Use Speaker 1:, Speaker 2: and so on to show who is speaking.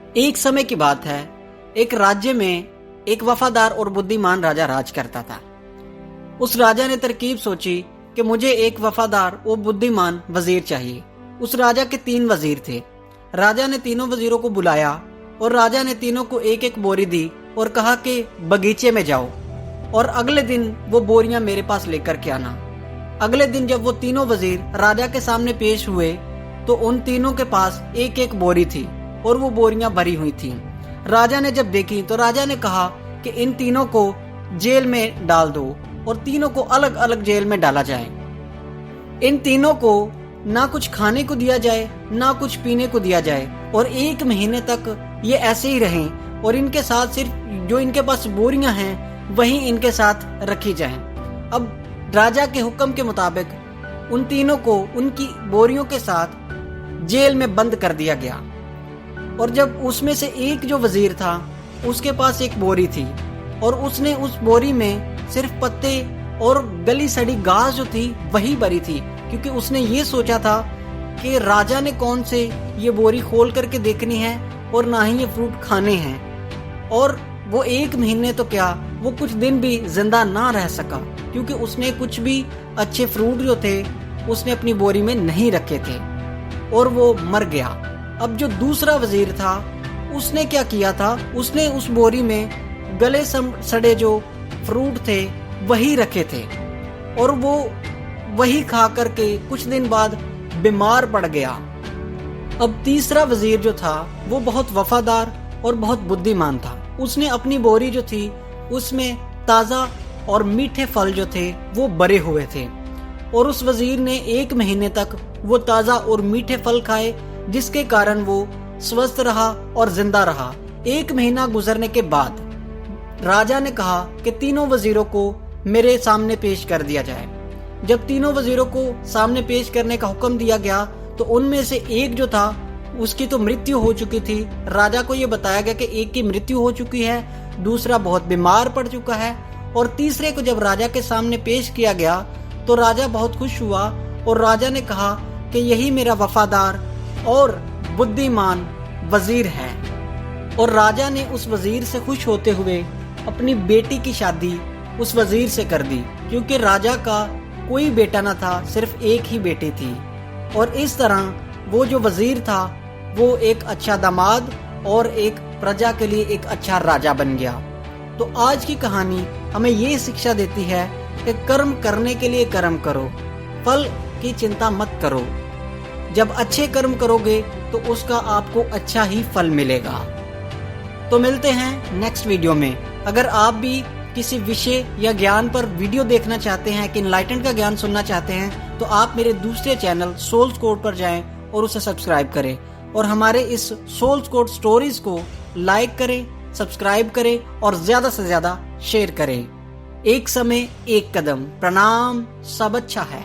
Speaker 1: एक समय की बात है, एक राज्य में एक वफादार और बुद्धिमान राजा राज करता था। उस राजा ने तरकीब सोची कि मुझे एक वफादार और बुद्धिमान वजीर चाहिए। उस राजा के 3 वजीर थे। राजा ने तीनों वजीरों को बुलाया और राजा ने तीनों को एक एक बोरी दी और कहा कि बगीचे में जाओ और अगले दिन वो बोरियां मेरे पास लेकर के आना। अगले दिन जब वो तीनों वजीर राजा के सामने पेश हुए तो उन तीनों के पास एक एक बोरी थी और वो बोरियां भरी हुई थीं। राजा ने जब देखी तो राजा ने कहा कि इन तीनों को जेल में डाल दो और तीनों को अलग अलग जेल में डाला जाए। इन तीनों को ना कुछ खाने को दिया जाए ना कुछ पीने को दिया जाए और 1 महीने तक ये ऐसे ही रहें और इनके साथ सिर्फ जो इनके पास बोरियां हैं वही इनके साथ रखी जाएं। अब राजा के हुक्म के मुताबिक उन तीनों को उनकी बोरियों के साथ जेल में बंद कर दिया गया। और जब उसमें से एक जो वजीर था उसके पास एक बोरी थी और उसने उस बोरी में सिर्फ पत्ते और गली सड़ी घास जो थी वही भरी थी, क्योंकि उसने ये सोचा था कि राजा ने कौन से ये बोरी खोल करके देखनी है और ना ही ये फ्रूट खाने हैं। और वो 1 महीने तो क्या, वो कुछ दिन भी जिंदा ना रह सका, क्योंकि उसने कुछ भी अच्छे फ्रूट जो थे उसने अपनी बोरी में नहीं रखे थे और वो मर गया। अब जो दूसरा वजीर था उसने क्या किया था, उसने उस बोरी में गले सड़े जो फ्रूट थे वही रखे थे और वो वही खा करके कुछ दिन बाद बीमार पड़ गया। अब तीसरा वजीर जो था वो बहुत वफादार और बहुत बुद्धिमान था। उसने अपनी बोरी जो थी उसमें ताज़ा और मीठे फल जो थे वो भरे हुए थे और उस वजीर ने 1 महीने तक वो ताज़ा और मीठे फल खाए, जिसके कारण वो स्वस्थ रहा और जिंदा रहा। 1 महीना गुजरने के बाद राजा ने कहा कि तीनों वजीरों को मेरे सामने पेश कर दिया जाए। जब तीनों वजीरों को सामने पेश करने का हुक्म दिया गया तो उनमें से एक जो था उसकी तो मृत्यु हो चुकी थी। राजा को यह बताया गया कि एक की मृत्यु हो चुकी है, दूसरा बहुत बीमार पड़ चुका है और तीसरे को जब राजा के सामने पेश किया गया तो राजा बहुत खुश हुआ और राजा ने कहा कि यही मेरा वफादार और बुद्धिमान वजीर है। और राजा ने उस वजीर से खुश होते हुए अपनी बेटी की शादी उस वजीर से कर दी, क्योंकि राजा का कोई बेटा न था, सिर्फ एक ही बेटी थी। और इस तरह वो जो वजीर था वो एक अच्छा दामाद और एक प्रजा के लिए एक अच्छा राजा बन गया। तो आज की कहानी हमें ये शिक्षा देती है कि कर्म करने के लिए कर्म करो, फल की चिंता मत करो। जब अच्छे कर्म करोगे तो उसका आपको अच्छा ही फल मिलेगा। तो मिलते हैं नेक्स्ट वीडियो में। अगर आप भी किसी विषय या ज्ञान पर वीडियो देखना चाहते हैं, कि इनलाइटेंड का ज्ञान सुनना चाहते हैं, तो आप मेरे दूसरे चैनल सोल्स कोड पर जाएं और उसे सब्सक्राइब करें और हमारे इस सोल्स कोड स्टोरीज को लाइक करें, सब्सक्राइब करें और ज्यादा से ज्यादा शेयर करें। एक समय एक कदम। प्रणाम, सब अच्छा है।